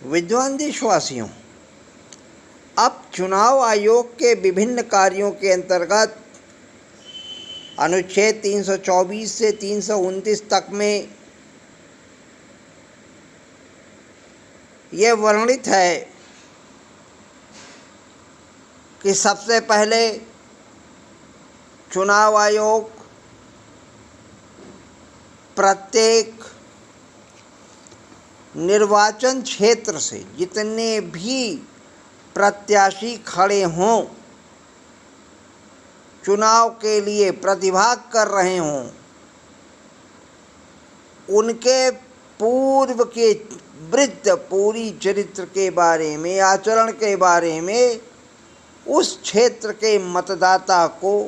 विद्वान देशवासियों, अब चुनाव आयोग के विभिन्न कार्यों के अंतर्गत अनुच्छेद 324 से 329 तक में यह वर्णित है कि सबसे पहले चुनाव आयोग प्रत्येक निर्वाचन क्षेत्र से जितने भी प्रत्याशी खड़े हों, चुनाव के लिए प्रतिभाग कर रहे हों, उनके पूर्व के वृत्त पूरी चरित्र के बारे में, आचरण के बारे में उस क्षेत्र के मतदाता को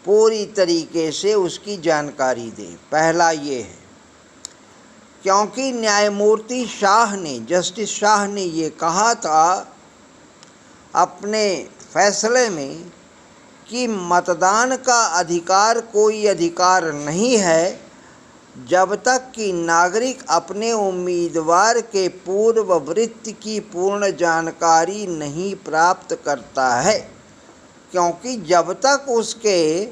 पूरी तरीके से उसकी जानकारी दें। पहला ये है, क्योंकि न्यायमूर्ति शाह ने, जस्टिस शाह ने ये कहा था अपने फैसले में कि मतदान का अधिकार कोई अधिकार नहीं है जब तक कि नागरिक अपने उम्मीदवार के पूर्व वृत्ति की पूर्ण जानकारी नहीं प्राप्त करता है, क्योंकि जब तक उसके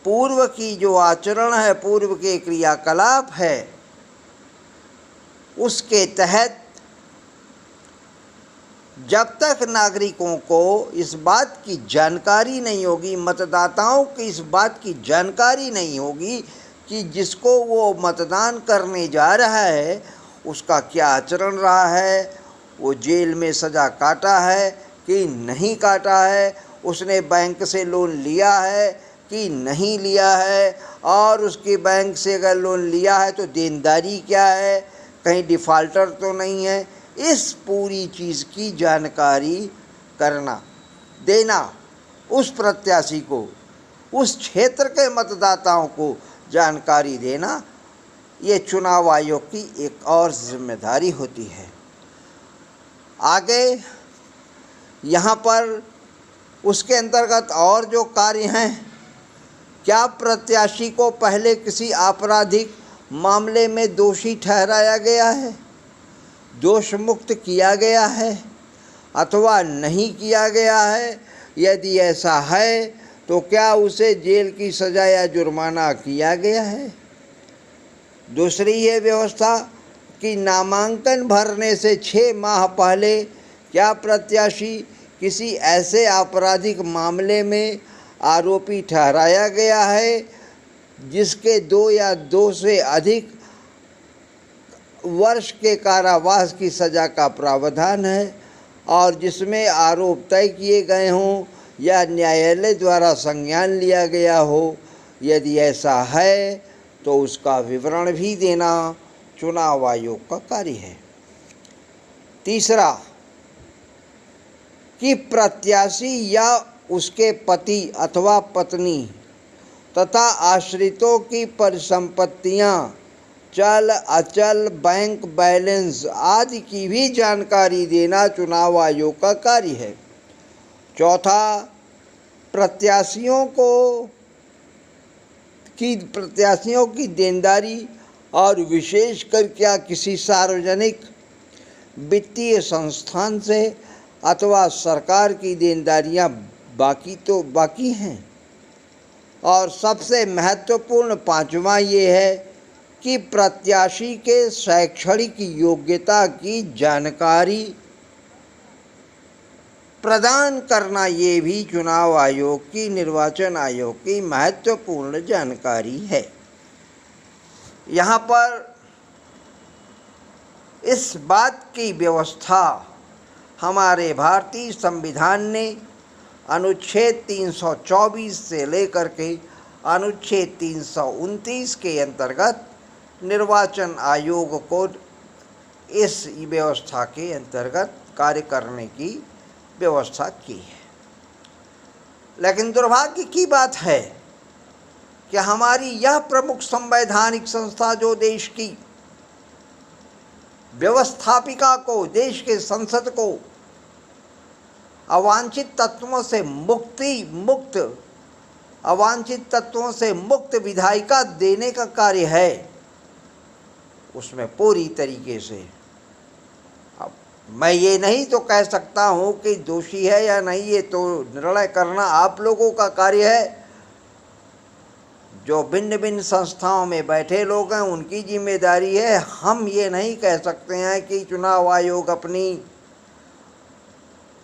पूर्व की जो आचरण है, पूर्व के क्रियाकलाप है, उसके तहत जब तक नागरिकों को इस बात की जानकारी नहीं होगी, मतदाताओं की इस बात की जानकारी नहीं होगी कि जिसको वो मतदान करने जा रहा है उसका क्या आचरण रहा है, वो जेल में सज़ा काटा है कि नहीं काटा है, उसने बैंक से लोन लिया है कि नहीं लिया है, और उसके बैंक से अगर लोन लिया है तो देनदारी क्या है, कहीं डिफ़ाल्टर तो नहीं है, इस पूरी चीज़ की जानकारी करना, देना उस प्रत्याशी को, उस क्षेत्र के मतदाताओं को जानकारी देना, ये चुनाव आयोग की एक और जिम्मेदारी होती है। आगे यहाँ पर उसके अंतर्गत और जो कार्य हैं, क्या प्रत्याशी को पहले किसी आपराधिक मामले में दोषी ठहराया गया है, दोष मुक्त किया गया है अथवा नहीं किया गया है? यदि ऐसा है तो क्या उसे जेल की सज़ा या जुर्माना किया गया है? दूसरी ये व्यवस्था कि नामांकन भरने से 6 माह पहले क्या प्रत्याशी किसी ऐसे आपराधिक मामले में आरोपी ठहराया गया है जिसके 2 या 2 से अधिक वर्ष के कारावास की सज़ा का प्रावधान है और जिसमें आरोप तय किए गए हों या न्यायालय द्वारा संज्ञान लिया गया हो? यदि ऐसा है तो उसका विवरण भी देना चुनाव आयोग का कार्य है। तीसरा कि प्रत्याशी या उसके पति अथवा पत्नी तथा आश्रितों की परिसंपत्तियां, चल अचल, बैंक बैलेंस आदि की भी जानकारी देना चुनाव आयोग का कार्य है। चौथा, प्रत्याशियों की देनदारी और विशेषकर क्या किसी सार्वजनिक वित्तीय संस्थान से अथवा सरकार की देनदारियां बाकी हैं। और सबसे महत्वपूर्ण पांचवा ये है कि प्रत्याशी के शैक्षणिक योग्यता की जानकारी प्रदान करना, ये भी चुनाव आयोग की, निर्वाचन आयोग की महत्वपूर्ण जानकारी है। यहाँ पर इस बात की व्यवस्था हमारे भारतीय संविधान ने अनुच्छेद 324 से लेकर के अनुच्छेद 329 के अंतर्गत निर्वाचन आयोग को इस व्यवस्था के अंतर्गत कार्य करने की व्यवस्था की है। लेकिन दुर्भाग्य की बात है कि हमारी यह प्रमुख संवैधानिक संस्था जो देश की व्यवस्थापिका को, देश के संसद को अवांछित तत्वों से मुक्त विधायिका देने का कार्य है, उसमें पूरी तरीके से मैं ये नहीं तो कह सकता हूँ कि दोषी है या नहीं, ये तो निर्णय करना आप लोगों का कार्य है। जो भिन्न भिन्न संस्थाओं में बैठे लोग हैं उनकी जिम्मेदारी है। हम ये नहीं कह सकते हैं कि चुनाव आयोग अपनी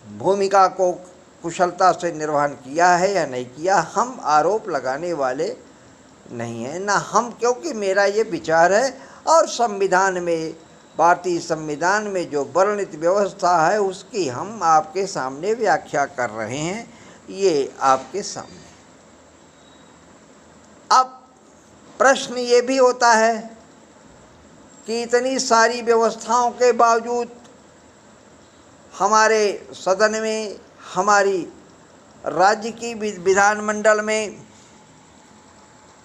भूमिका को कुशलता से निर्वहन किया है या नहीं किया। हम आरोप लगाने वाले नहीं हैं ना हम, क्योंकि मेरा ये विचार है और संविधान में, भारतीय संविधान में जो वर्णित व्यवस्था है उसकी हम आपके सामने व्याख्या कर रहे हैं, ये आपके सामने। अब प्रश्न ये भी होता है कि इतनी सारी व्यवस्थाओं के बावजूद हमारे सदन में, हमारी राज्य की विधानमंडल में,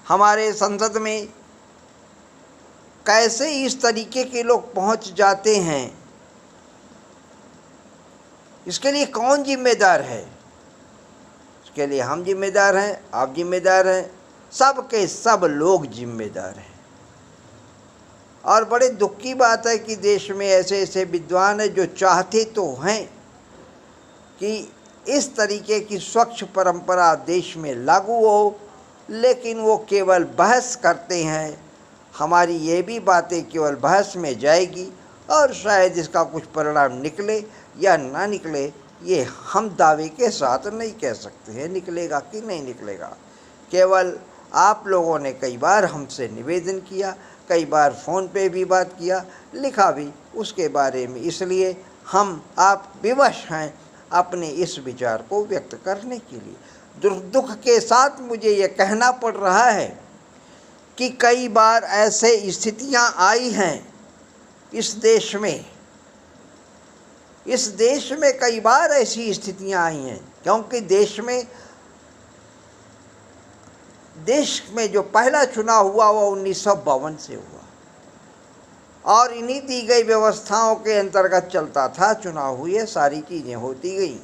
हमारे संसद में कैसे इस तरीके के लोग पहुंच जाते हैं, इसके लिए कौन जिम्मेदार है? इसके लिए हम जिम्मेदार हैं, आप जिम्मेदार हैं, सब के सब लोग जिम्मेदार हैं। और बड़े दुख की बात है कि देश में ऐसे ऐसे विद्वान हैं जो चाहते तो हैं कि इस तरीके की स्वच्छ परंपरा देश में लागू हो, लेकिन वो केवल बहस करते हैं। हमारी ये भी बातें केवल बहस में जाएगी और शायद इसका कुछ परिणाम निकले या ना निकले, ये हम दावे के साथ नहीं कह सकते हैं निकलेगा कि नहीं निकलेगा। केवल आप लोगों ने कई बार हमसे निवेदन किया, कई बार फ़ोन पे भी बात किया, लिखा भी उसके बारे में, इसलिए हम आप विवश हैं अपने इस विचार को व्यक्त करने के लिए। दुख के साथ मुझे ये कहना पड़ रहा है कि कई बार ऐसे स्थितियां आई हैं इस देश में कई बार ऐसी स्थितियां आई हैं, क्योंकि देश में जो पहला चुनाव हुआ वो 1952 से हुआ और इन्हीं दी गई व्यवस्थाओं के अंतर्गत चलता था, चुनाव हुए, सारी चीज़ें होती गई।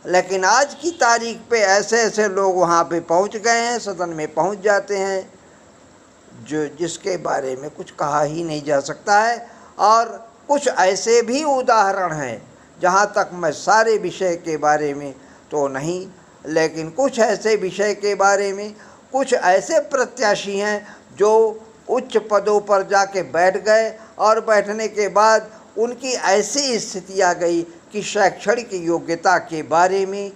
लेकिन आज की तारीख पे ऐसे ऐसे लोग वहाँ पे पहुँच गए हैं, सदन में पहुँच जाते हैं, जिसके बारे में कुछ कहा ही नहीं जा सकता है। और कुछ ऐसे भी उदाहरण हैं, जहाँ तक मैं सारे विषय के बारे में तो नहीं, लेकिन कुछ ऐसे विषय के बारे में कुछ ऐसे प्रत्याशी हैं जो उच्च पदों पर जाके बैठ गए और बैठने के बाद उनकी ऐसी स्थिति आ गई कि शैक्षणिक योग्यता के बारे में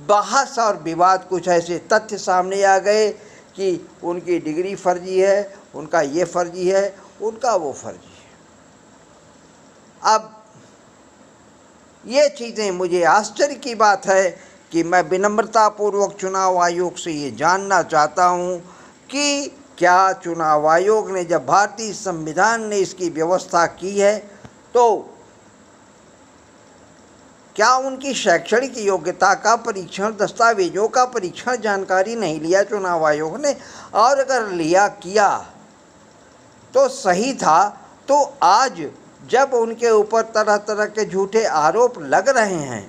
बहस और विवाद, कुछ ऐसे तथ्य सामने आ गए कि उनकी डिग्री फर्जी है, उनका ये फर्जी है, उनका वो फर्जी है। अब ये चीज़ें, मुझे आश्चर्य की बात है कि मैं विनम्रतापूर्वक चुनाव आयोग से ये जानना चाहता हूँ कि क्या चुनाव आयोग ने, जब भारतीय संविधान ने इसकी व्यवस्था की है, तो क्या उनकी शैक्षणिक योग्यता का परीक्षण, दस्तावेजों का परीक्षण, जानकारी नहीं लिया चुनाव आयोग ने? और अगर लिया किया तो सही था, तो आज जब उनके ऊपर तरह तरह के झूठे आरोप लग रहे हैं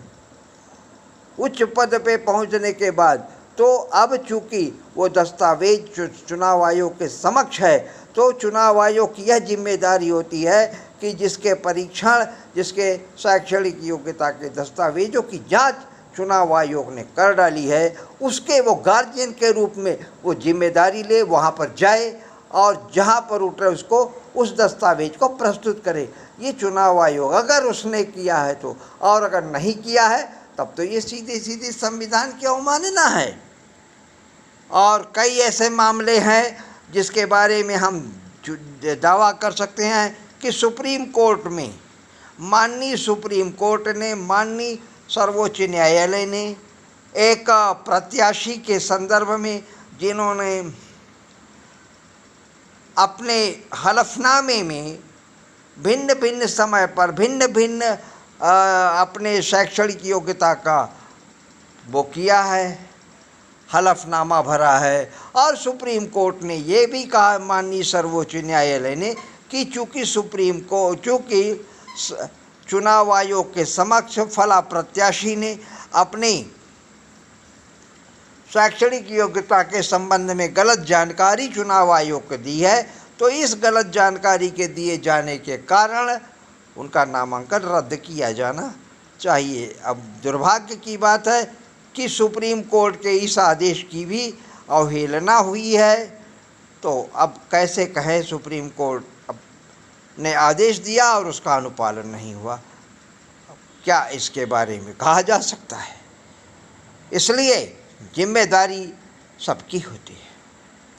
उच्च पद पे पहुंचने के बाद, तो अब चूंकि वो दस्तावेज चुनाव आयोग के समक्ष है, तो चुनाव आयोग की यह जिम्मेदारी होती है कि जिसके परीक्षण, जिसके शैक्षणिक योग्यता के दस्तावेजों की जांच चुनाव आयोग ने कर डाली है, उसके वो गार्जियन के रूप में वो जिम्मेदारी ले, वहाँ पर जाए और जहाँ पर उतरे उसको उस दस्तावेज को प्रस्तुत करे। ये चुनाव आयोग अगर उसने किया है तो, और अगर नहीं किया है तब तो ये सीधे सीधे संविधान की अवमानना है। और कई ऐसे मामले हैं जिसके बारे में हम दावा कर सकते हैं कि सुप्रीम कोर्ट में, माननीय सुप्रीम कोर्ट ने, माननीय सर्वोच्च न्यायालय ने एक प्रत्याशी के संदर्भ में, जिन्होंने अपने हलफनामे में भिन्न भिन्न समय पर भिन्न भिन्न अपने शैक्षणिक योग्यता का वो किया है, हलफनामा भरा है, और सुप्रीम कोर्ट ने ये भी कहा, माननीय सर्वोच्च न्यायालय ने, कि चूँकि चूँकि चुनाव आयोग के समक्ष फला प्रत्याशी ने अपनी शैक्षणिक योग्यता के संबंध में गलत जानकारी चुनाव आयोग को दी है, तो इस गलत जानकारी के दिए जाने के कारण उनका नामांकन रद्द किया जाना चाहिए। अब दुर्भाग्य की बात है कि सुप्रीम कोर्ट के इस आदेश की भी अवहेलना हुई है। तो अब कैसे कहें, सुप्रीम कोर्ट अब ने आदेश दिया और उसका अनुपालन नहीं हुआ, क्या इसके बारे में कहा जा सकता है? इसलिए जिम्मेदारी सबकी होती है।